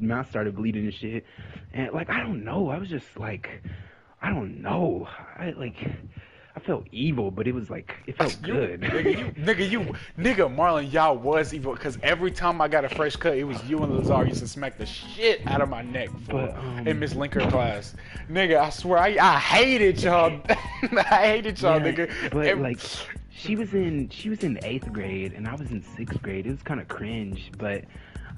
mouth started bleeding and shit. And like I don't know, I was just like, I don't know, I felt evil, but it was like it felt good. Marlon, y'all was evil because every time I got a fresh cut, it was you and Lazar used to smack the shit out of my neck for But in Miss Linker class. Nigga, I swear, I hated y'all. I hated y'all, yeah, nigga. but like she was in 8th grade and I was in 6th grade. It was kind of cringe, but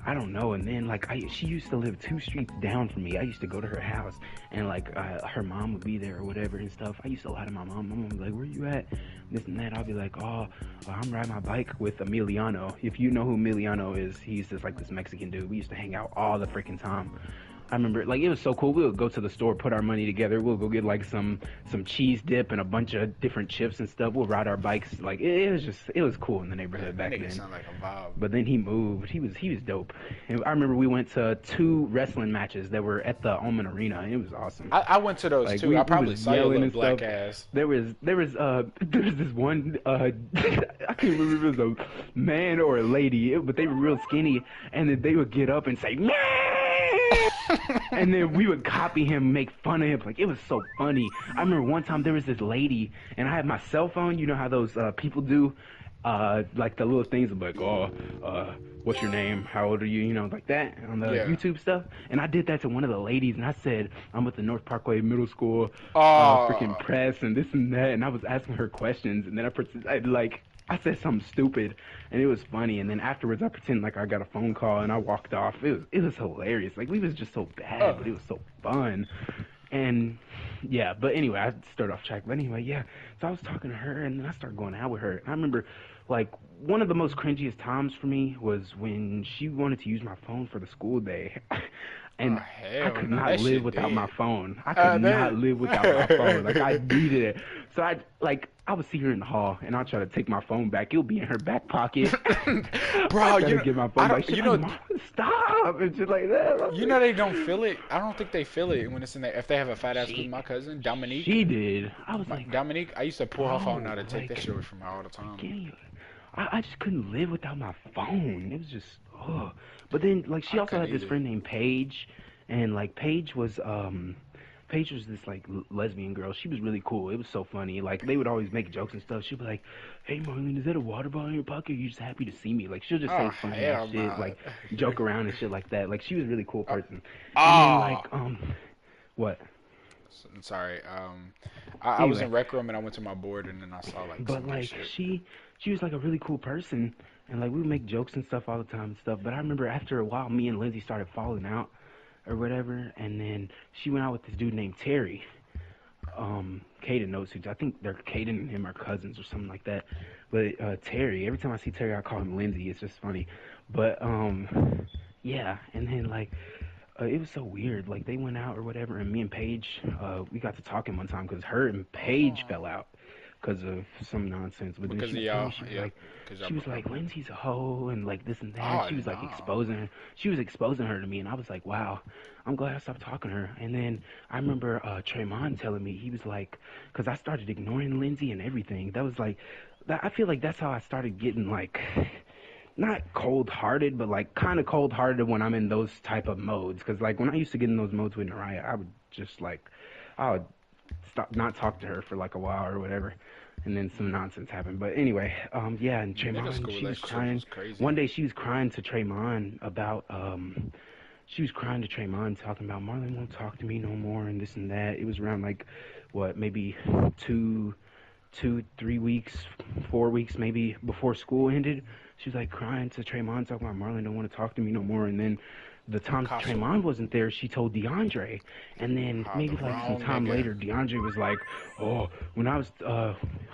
I don't know. And then like she used to live 2 streets down from me. I used to go to her house, and like her mom would be there or whatever and stuff. I used to lie to my mom. My mom would be like, "Where you at?" This and that. I'll be like, "Oh, I'm riding my bike with Emiliano." If you know who Emiliano is, he's just like this Mexican dude. We used to hang out all the freaking time. I remember, like, it was so cool. We would go to the store, put our money together. We'll go get like some cheese dip and a bunch of different chips and stuff. We'll ride our bikes. Like it was cool in the neighborhood That back nigga then. sound like a vibe. But then he moved. He was dope. And I remember we went to 2 wrestling matches that were at the Omen Arena, and it was awesome. I went to those Like too. we I we was probably saw your yelling little and stuff. black ass. There was this one I can't remember if it was a man or a lady, but they were real skinny, and then they would get up and say, "Man!" And then we would copy him, make fun of him. Like, it was so funny. I remember one time there was this lady, and I had my cell phone. You know how those people do, like the little things of like, "Oh, what's your name? How old are you?" You know, like that on the Yeah. YouTube stuff. And I did that to one of the ladies, and I said, "I'm with the North Parkway Middle School, freaking Oh, press, and this and that." And I was asking her questions, and then I said something stupid, and it was funny. And then afterwards, I pretended like I got a phone call, and I walked off. It was hilarious. Like, we was just so bad, oh. but it was so fun. And yeah, but anyway, I started off track. But anyway, yeah. So I was talking to her, and then I started going out with her. And I remember, like, one of the most cringiest times for me was when she wanted to use my phone for the school day. Oh And I hell could no, not that live shit without my dead. phone. I could not live without my phone. Like, I That needed it. So I would see her in the hall, and I'll try to take my phone back. It'll be in her back pocket. I Bro, try you to know, get my I phone back. don't, She's you like, know, "Mom, stop," and shit like that. I'm you like, know they don't feel it. I don't think they feel it when it's in there. If they have a fat ass, cause she, my cousin Dominique, she did. I was like, Dominique, I used to pull her phone bro, out and take that like, shit away from her all the time. can't you? I just couldn't live without my phone. It was just, ugh. But then, like, she I also couldn't had this either. friend named Paige, and like Paige was this like lesbian girl. She was really cool. It was so funny. Like, they would always make jokes and stuff. She'd be like, "Hey Marlene, is that a water bottle in your pocket? Or are you just happy to see me?" Like, she'll just Oh say funny ass hell shit, no. like joke around and shit like that. Like, she was a really cool Oh, person. And then oh, like what? I'm sorry. I was Anyway, in rec room and I went to my board and then I saw like but some gay like shit. she was like a really cool person, and like we would make jokes and stuff all the time and stuff. But I remember after a while, me and Lindsay started falling out or whatever, and then she went out with this dude named Terry. Caden knows who. I think they're Caden and him are cousins or something like that. But Terry, every time I see Terry, I call him Lindsay. It's just funny. But yeah, and then like it was so weird. Like they went out or whatever, and me and Paige, we got to talking one time because her and Paige Oh, fell out because of some nonsense. But then because she of was telling y'all, me yeah, because y'all she was broke like up. Lindsay's a hoe and like this and that. And Oh she was like no. exposing her. She was exposing her to me, and I was like, wow, I'm glad I stopped talking to her. And then I remember Tremont telling me he was like, because I started ignoring Lindsay and everything. That was like, I feel like that's how I started getting like not cold hearted, but like kind of cold hearted when I'm in those type of modes. Because like when I used to get in those modes with Naraya, I would just like I would stop not talk to her for like a while or whatever, and then some nonsense happened. But anyway, yeah, and Middle Tremont, school she was relationships crying. was crazy. One day she was crying to Tremont about she was crying to Tremont, talking about Marlon won't talk to me no more and this and that. It was around like what maybe two 3 weeks, 4 weeks maybe before school ended. She was like crying to Tremont, talking about Marlon don't want to talk to me no more. And then the time Picasso. Tremont wasn't there, she told DeAndre. And then Ah, the maybe like some wrong time nigga. later, DeAndre was like, "Oh, when I was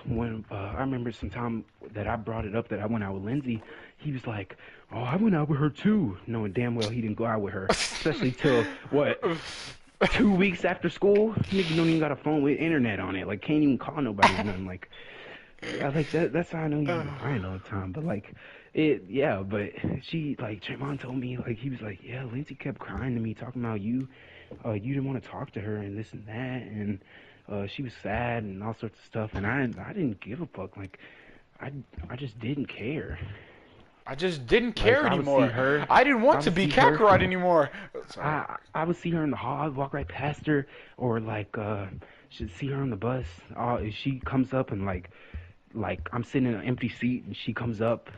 when I remember some time that I brought it up that I went out with Lindsay, he was like, oh, I went out with her too," knowing damn well he didn't go out with her, especially till what 2 weeks after school. Nigga don't even got a phone with internet on it. Like can't even call nobody or nothing. Like I like that. That's how I know you be lying all the time. But like, yeah. But she, like, Tremont told me, like, he was like, yeah, Lindsay kept crying to me, talking about you. You didn't want to talk to her and this and that, and she was sad and all sorts of stuff. And I didn't give a fuck. Like, I just didn't care. I just didn't Like care I would see anymore. her, I didn't want I to would be see her. Kakarot anymore. Sorry. I would see her in the hall. I'd walk right past her, or like should see her on the bus. She comes up and like I'm sitting in an empty seat, and she comes up,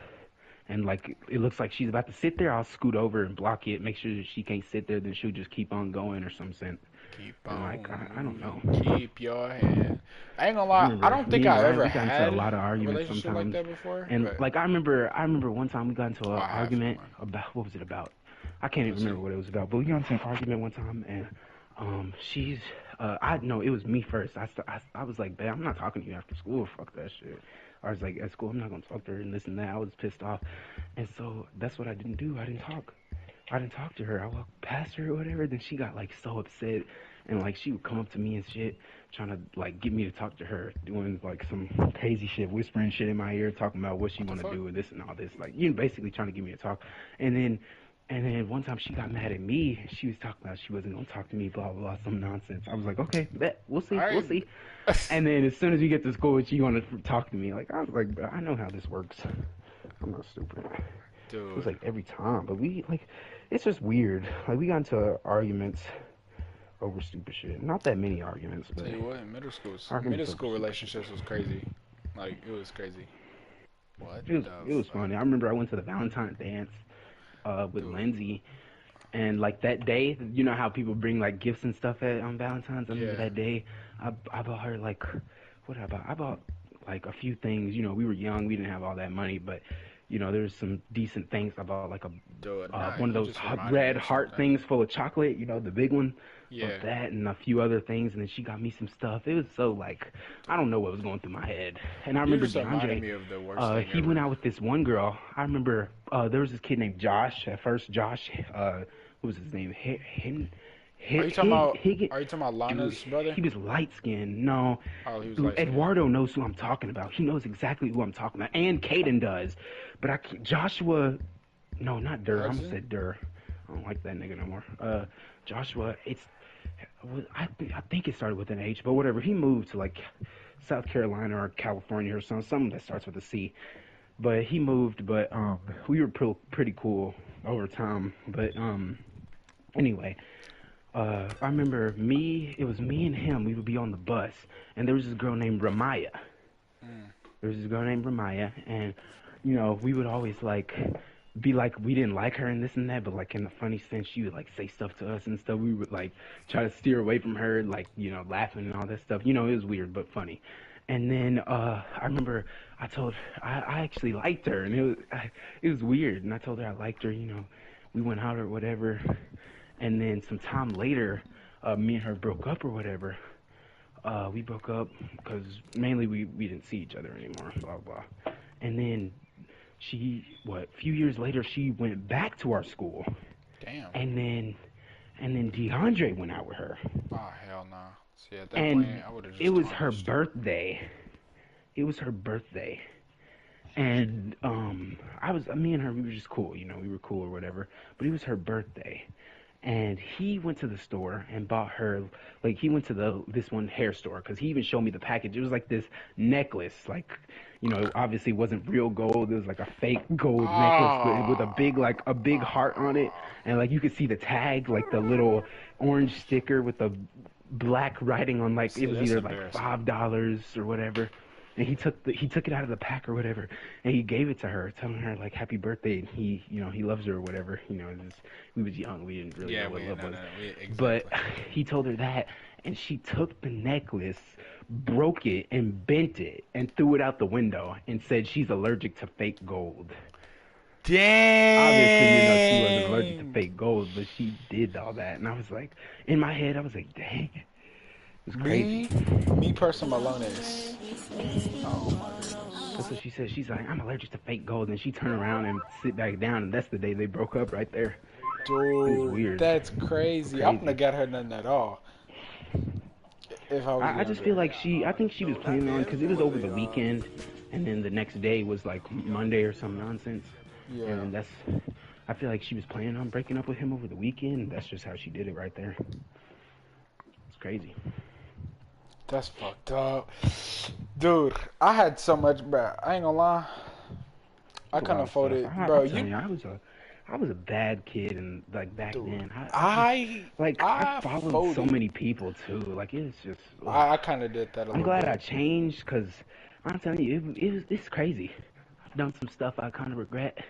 and like it looks like she's about to sit there. I'll scoot over and block it, make sure that she can't sit there. Then she'll just keep on going or something. Keep And like I don't on know. moving. Keep your hand. I ain't gonna I lie. I remember don't think me and I Ryan, ever we got into a had lot of a arguments relationship like sometimes. that before. And But like I remember one time we got into oh, an I have. argument Never mind. about what was it about? I can't even Let's see. remember what it was about. But we got into an argument one time, and she's I no, it was me first. I was like, "Babe, I'm not talking to you after school. Fuck that shit." I was like, "At school, I'm not gonna talk to her and this and that." I was pissed off, and so that's what I didn't do. I didn't talk. I didn't talk to her. I walked past her or whatever. Then she got like so upset, and like she would come up to me and shit, trying to like get me to talk to her, doing like some crazy shit, whispering shit in my ear, talking about what she What the want to fuck? do and this and all this. Like you know, basically trying to get me to talk. And then one time she got mad at me. She was talking about she wasn't gonna talk to me, blah blah blah, some nonsense. I was like, okay, bet we'll see, All we'll right. see. And then as soon as we get to school, she wanted to talk to me. Like I was like, bro, I know how this works. I'm not stupid. It was Dude, like every time, but we like, it's just weird. Like we got into arguments over stupid shit. Not that many arguments, tell but you what, middle arguments over school stupid shit. relationships was crazy. Like it was crazy. What the It was fuck, funny. I remember I went to the Valentine's dance with dude? Lindsay, and like that day, you know how people bring like gifts and stuff on Valentine's. I remember Yeah. that day, I bought her like, what I bought? I bought like a few things. You know, we were young, we didn't have all that money, but you know, there's some decent things. I bought like a Dude, nah, one of you those just reminded me red of heart something. things full of chocolate. You know, the big one. Of Yeah. that and a few other things, and then she got me some stuff. It was so like I don't know what was going through my head. And I You remember just reminded DeAndre, me of the worst thing he went ever. out with this one girl. I remember there was this kid named Josh. At first, Josh, what was his name? Are you talking about? Higgin. Are you talking about Dude, Lana's brother? he was light skinned. No, Oh, he was light skinned. Eduardo knows who I'm talking about. He knows exactly who I'm talking about, and Caden does. But Joshua, no, not Durr. I almost Hudson? said Durr. I don't like that nigga no more. Joshua, I think it started with an H, but whatever. He moved to like South Carolina or California or something that starts with a C. But he moved, but we were pretty cool over time. But anyway, I remember it was me and him. We would be on the bus, and there was this girl named Ramaya. Mm. There was this girl named Ramaya, and you know, we would always like be like we didn't like her and this and that, but like in a funny sense, she would like say stuff to us and stuff. We would like try to steer away from her, like you know, laughing and all that stuff. You know, it was weird but funny. And then I remember I told her I actually liked her, and it was weird. And I told her I liked her. You know, we went out or whatever. And then some time later, me and her broke up or whatever. We broke up because mainly we didn't see each other anymore. Blah blah. And then a few years later, she went back to our school, Damn. and then DeAndre went out with her, Oh hell no. See, at that point, and I would have it just was her tarnished her. birthday. It was her birthday, and me and her, we were just cool, you know, we were cool or whatever. But it was her birthday, and he went to the store and bought her like he went to this one hair store because he even showed me the package. It was like this necklace, like you know, it obviously wasn't real gold. It was like a fake gold necklace with a Ah, big heart on it, and like you could see the tag, like the little orange sticker with the black writing on, like it see, was that's either like embarrassing. $5 or whatever. And he took it out of the pack or whatever, and he gave it to her, telling her like happy birthday. And he, you know, he loves her or whatever. You know, we was young, we didn't really Yeah, know what love no, was. no, we But exactly. he told her that, and she took the necklace, broke it, and bent it, and threw it out the window, and said she's allergic to fake gold. Obviously, you know, she wasn't allergic to Dang. fake gold, but she did all that, and I was like, in my head, I was like, dang, it was crazy. Me personally, Malones. Oh my That's goodness. what she said. She's like, I'm allergic to fake gold, and she turned around and sit back down, and that's the day they broke up right there. It was Dude, weird, that's crazy. I wouldn't crazy. have got her nothing at all if I was I just feel younger. like I think she was planning on, because it was over the weekend, and then the next day was like Monday or some nonsense, Yeah, and I feel like she was planning on breaking up with him over the weekend. And that's just how she did it right there. It's crazy. that's fucked up. Dude, I had so much, bro. I ain't gonna lie. I a kind lot of of stuff. folded, bro. I'm telling you, I was a bad kid, and like back Dude, then, I just I like I I followed so folded. many people too. Like it's just, ugh. I kind of did that a I'm little glad I bit. changed because I'm telling you, it's crazy. I've done some stuff I kind of regret,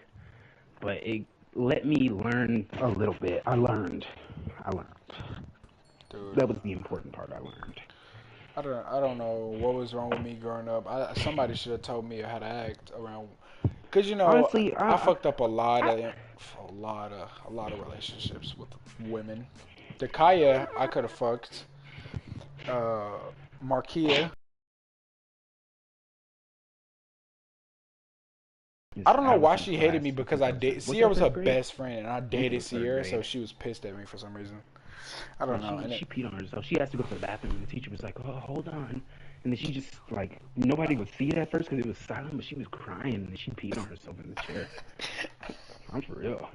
but it let me learn a little bit. I learned. Dude, That was the important part. I learned. I don't know what was wrong with me growing up. Somebody should have told me how to act around. Cause you know Honestly, I fucked up I a lot of relationships with women. Dakaya, I could have fucked. Uh, Markia. I don't know I was why in a she hated class me with because this I person. date Was Sierra that was her third grade? best friend and I I think it dated was third Sierra, so grade. she was pissed at me for some reason. I Yeah, don't know. And she peed on herself. She has to go to the bathroom, and the teacher was like, "Oh, hold on," and then she just like nobody would see it at first because it was silent, but she was crying, and then she peed on herself in the chair. I'm for real.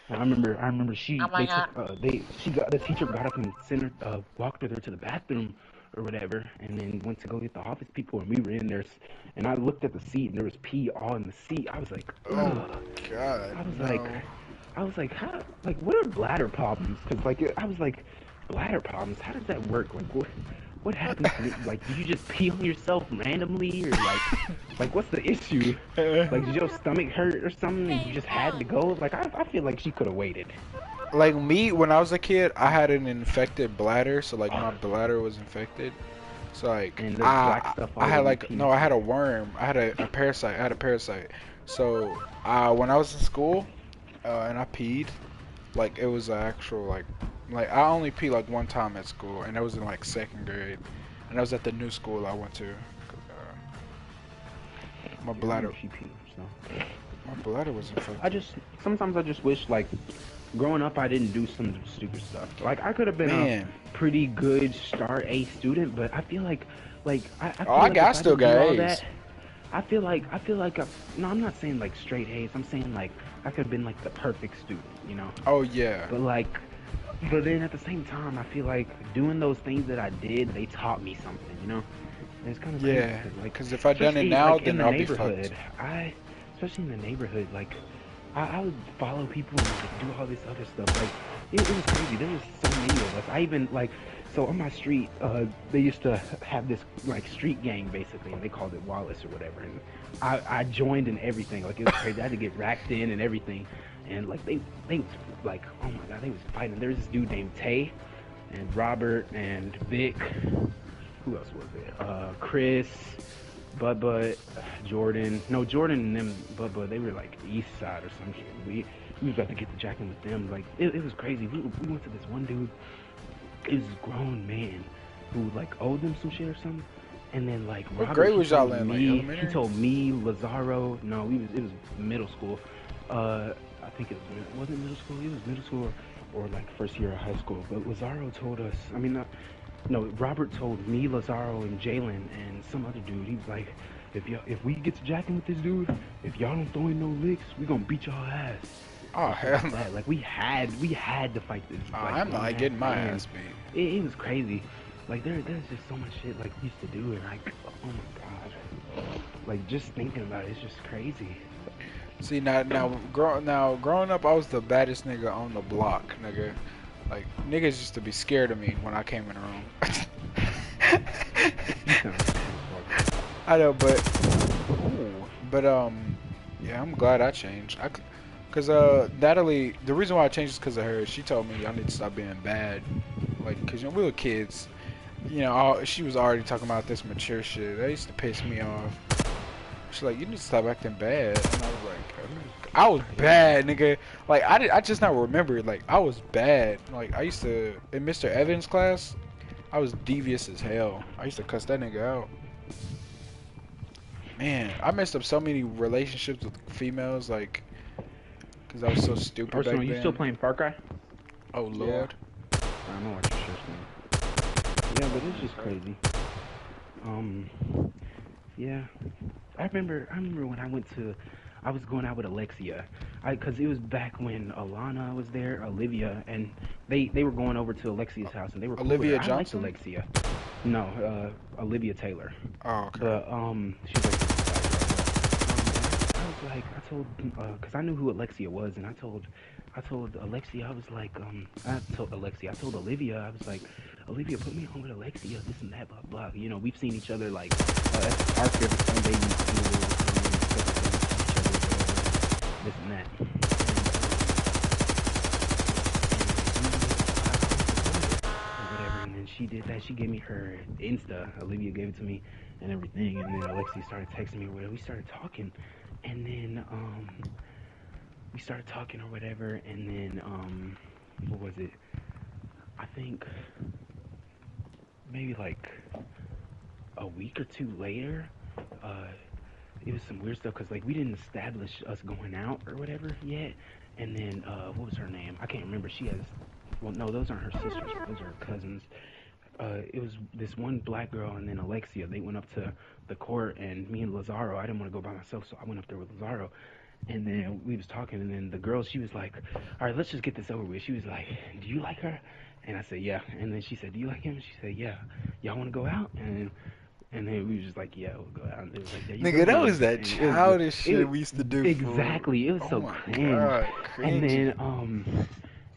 I remember Oh she my they god. took they she got the teacher got up and sent her walked with her to the bathroom or whatever, and then went to go get the office people, and we were in there, and I looked at the seat, and there was pee all in the seat. I was like, oh ugh. God, I was like, no. how, like, what are bladder problems? Because, like, I was like, bladder problems, how does that work? Like, what happens to me? Like, did you just pee on yourself randomly? Or, like, what's the issue? Like, did your stomach hurt or something and you just had to go? Like, I feel like she could have waited. Like me, when I was a kid, I had an infected bladder, so like my bladder was infected. So like And there's black stuff I all had over your like no, penis. I had a worm. I had a parasite. I had a parasite. So when I was in school, and I peed, like it was an actual like I only peed like one time at school, and that was in like second grade, and that was at the new school I went to. 'Cause, my Yeah, I remember bladder, she peed, so. my bladder was infected. Sometimes I just wish, like, growing up, I didn't do some stupid stuff. Like, I could have been a Man, pretty good star A student, but I feel I oh, feel like I if I still didn't do got all A's. that, no, I'm not saying like straight A's. I'm saying like I could have been like the perfect student, you know. Oh yeah, But like, but then at the same time, I feel like doing those things that I did, they taught me something, you know. And it's kind of crazy yeah. because, like, Cause if I done it especially now, like in then the I'll be fucked. neighborhood, especially in the neighborhood, like, I would follow people and like do all this other stuff. Like, it was crazy. There was so many of us. I even like, so on my street, they used to have this like street gang basically, and they called it Wallace or whatever. And I joined in everything. Like, it was crazy. I had to get racked in and everything. And like they was like, oh my god, they was fighting. There was this dude named Tay and Robert and Vic. Who else was it? Chris, Bubba, Jordan. No, Jordan and them, Bubba, they were like East Side or some shit. We was about to get the jacking with them. Like, it was crazy. We went to this one dude. It was this grown man who like owed them some shit or something. And then like What Robert, grade was y'all in? Like he elementary? told me, Lazaro. No, it was middle school. I think was it middle school? It was middle school or like first year of high school. But Lazaro told us. I mean, no, Robert told me, Lazaro, and Jalen, and some other dude. He was like, if we get to jacking with this dude, if y'all don't throw in no licks, we gonna beat y'all ass. Oh And shit hell like no. that. Like, we had to fight this. Oh, Like, I'm not grown-ass getting my man. ass beat. It was crazy. Like, there's just so much shit like we used to do, and like, oh my god. Like, just thinking about it, it's just crazy. See growing up, I was the baddest nigga on the block, nigga. Like niggas used to be scared of me when I came in the room. You sound like a motherfucker. I know, but yeah, I'm glad I changed. Cause Natalie, the reason why I changed is cause of her. She told me I need to stop being bad, like, cause you know we were kids. You know, she was already talking about this mature shit. That used to piss me off. She's like, you need to stop acting bad. And I was like, I was bad, nigga. Like, I just now remember, like, I was bad. Like, I used to, in Mr. Evans' class, I was devious as hell. I used to cuss that nigga out. Man, I messed up so many relationships with females, like, because I was so stupid back Arsenal, you still then. playing Far Cry? Oh, Lord. I know what your shit's saying. Yeah, but it's just crazy. Yeah. I remember when I was going out with Alexia. Cause it was back when Alana was there, Olivia, and they were going over to Alexia's house, and they were cool with Olivia her. I liked Johnson? Alexia. No, Olivia Taylor. Oh, okay. But she's like, I was like, cause I knew who Alexia was, and I told Alexia, I told Olivia, I was like, Olivia, put me on with Alexia, this and that, blah blah. You know, we've seen each other like at the park every Sunday, you know, stuff like that, we see each other, whatever, this and that. Or whatever, and then she did that. She gave me her Insta. Olivia gave it to me and everything, and then Alexia started texting me or whatever. We started talking, and then we started talking or whatever, and then what was it? I think maybe like a week or two later, uh, it was some weird stuff because like we didn't establish us going out or whatever yet, and then what was her name? I can't remember. She has. Well, no, those aren't her sisters. Those are her cousins. It was this one black girl and then Alexia. They went up to the court, and me and Lazaro. I didn't want to go by myself, so I went up there with Lazaro. And then we was talking, and then the girl, she was like, "All right, let's just get this over with." She was like, "Do you like her?" And I said, "Yeah." And then she said, "Do you like him?" She said, "Yeah." "Y'all want to go out?" And then we was just like, "Yeah, we'll go out." And it was like, "There you go, Nigga, that was then." that And childish shit it we used to do for. exactly. It was Oh so my cringe. god, And cringy.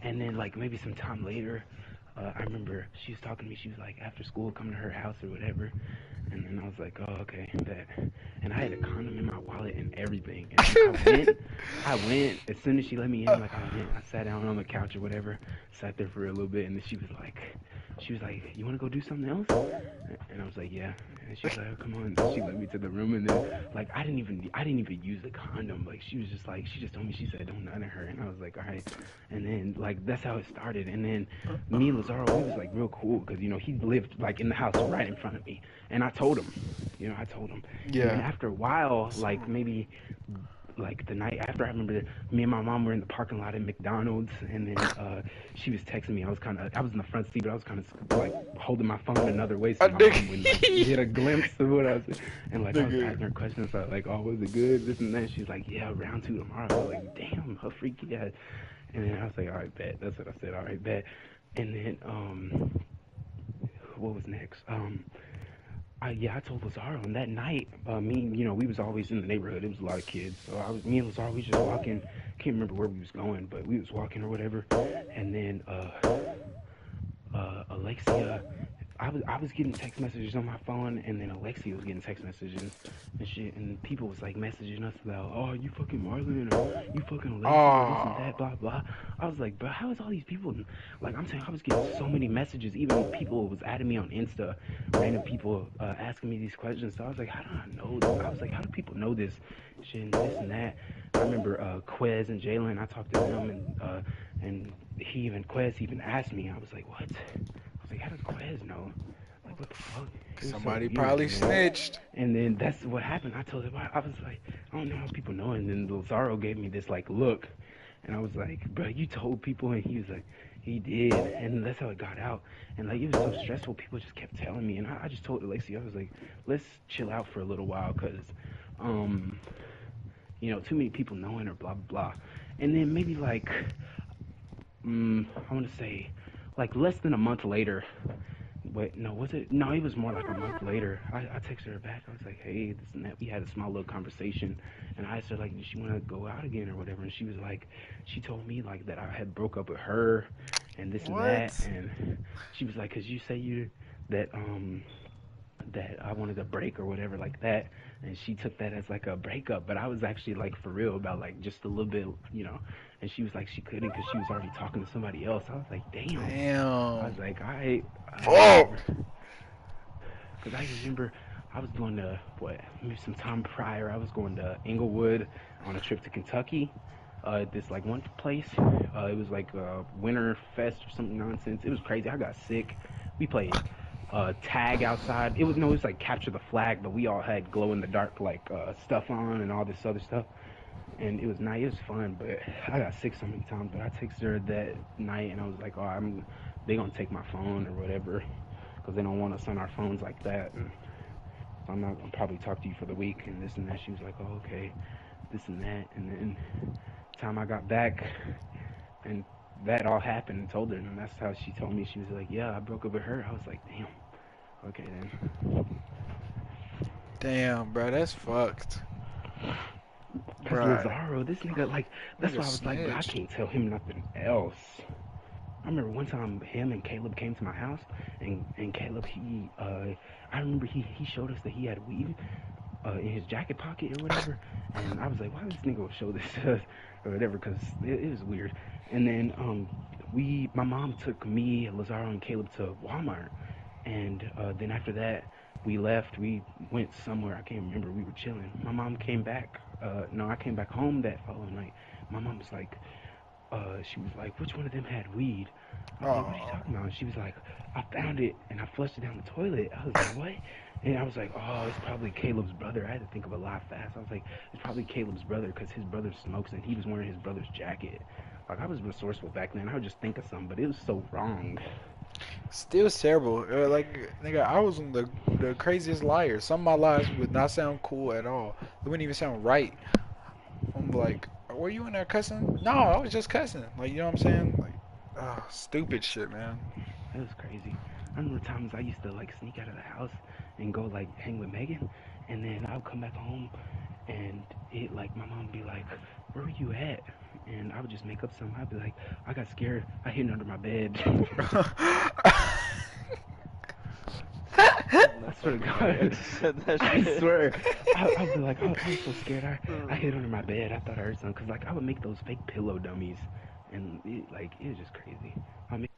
then like maybe some time later, I remember she was talking to me. She was like, after school, come to her house or whatever. And then I was like, oh, okay, bet. And I had a condom in my wallet and everything. And then I went, as soon as she let me in, like I sat down on the couch or whatever, sat there for a little bit, and then she was like, you want to go do something else? And I was like, yeah. And she was like, oh, come on. And she led me to the room, and then like I didn't even use the condom. Like she was just like, she just told me, she said, don't nut in her, and I was like, all right. And then like that's how it started. And then me and Lazaro, we was like real cool because you know he lived like in the house right in front of me, and I told him, and then Yeah. after a while, like maybe like the night after, I remember me and my mom were in the parking lot at McDonald's, and then she was texting me. I was in the front seat, but I was kind of like holding my phone another way so A my mom wouldn't like nigga. get a glimpse of what I was, and like I was Nigga. asking her questions like, oh, was it good, this and that. She's like, yeah, round two tomorrow. I was like, damn, how freaky ass. And then I was like, all right, bet. That's what I said. All right, bet. And then what was next? I told Lazaro, and that night, we was always in the neighborhood. It was a lot of kids, so me and Lazaro, we was just walking. Can't remember where we was going, but we was walking or whatever. And then Alexia, I was getting text messages on my phone, and then Alexia was getting text messages and shit, and people was like messaging us about, oh, you fucking Marlon, or you fucking Alexia, this and that, Oh. blah blah. I was like, bro, how is all these people? Like, I'm saying, I was getting so many messages. Even people was adding me on Insta, random people asking me these questions. So I was like, how do I know this? I was like, how do people know this shit and this and that? I remember Quez and Jalen. I talked to them, and Quez even asked me. I was like, what? I was like, how does Quez know? Like, what the fuck? It was so Somebody weird. probably snitched. And then that's what happened. I told him, I was like, I don't know how people know. And then Lazaro gave me this like look, and I was like, bro, you told people, and he was like, he did, and that's how it got out. And like it was so stressful. People just kept telling me, and I just told Alexia, I was like, let's chill out for a little while, cause, um, too many people knowing or blah blah blah. And then maybe like, I want to say, like less than a month later. Wait, no, was it? No, it was more like a month later. I texted her back. I was like, hey, this and that. We had a small little conversation, and I asked her like, did she want to go out again or whatever? And she was like, she told me like that I had broke up with her, and this and that. What? And she was like, cause you say that I wanted a break or whatever like that, and she took that as like a breakup. But I was actually like for real about like just a little bit. And she was like she couldn't because she was already talking to somebody else. I was like, damn. I Damn. was like, all right, Fuck. whatever. Because I remember I was going to, maybe some time prior, I was going to Inglewood on a trip to Kentucky. This like one place. It was like a winter fest or something nonsense. It was crazy. I got sick. We played tag outside. It was like capture the flag, but we all had glow in the dark like stuff on and all this other stuff. And it was nice. It was fun, but I got sick so many times. But I texted her that night, and I was like, "Oh, they gonna take my phone or whatever, because they don't want us on our phones like that." And so I'm not gonna probably talk to you for the week and this and that. She was like, "Oh, okay, this and that." And then time I got back, and that all happened, and told her, and that's how she told me. She was like, "Yeah, I broke up with her." I was like, "Damn, okay then." Damn, bro, that's fucked. Cause Bruh, Lazaro, this nigga, like, that's nigga why I was like, bro, I snitched. can't tell him nothing else. I remember one time him and Caleb came to my house, and Caleb, I remember he showed us that he had weed in his jacket pocket or whatever, and I was like, why does this nigga show this to us or whatever? Cause it was weird. And then my mom took me, Lazaro, and Caleb to Walmart, and then after that we left. We went somewhere. I can't remember. We were chilling. My mom came back. No, I came back home that following night. My mom was like, she was like, which one of them had weed? I was like, what are you Oh, talking about? She was like, I found it and I flushed it down the toilet. I was like, what? And I was like, oh, it's probably Caleb's brother. I had to think of a lot fast. I was like, it's probably Caleb's brother because his brother smokes and he was wearing his brother's jacket. Like, I was resourceful back then. I would just think of something, but it was so wrong. still terrible. Like nigga, I was on the craziest liar. Some of my lies would not sound cool at all. It wouldn't even sound right. I'm like, were you in there cussing? No, I was just cussing. Like, you know what I'm saying? Like, stupid shit, man. It was crazy. I remember times I used to like sneak out of the house and go like hang with Megan, and then I would come back home and it like my mom would be like, "Where were you at?" And I would just make up something. I'd be like, "I got scared. I hid under my bed." That's I not swear to fucking funny. I God, just said that I shit. swear. I'd be like, I was so scared. I hid under my bed. I thought I heard something because like I would make those fake pillow dummies, and it was just crazy. I mean.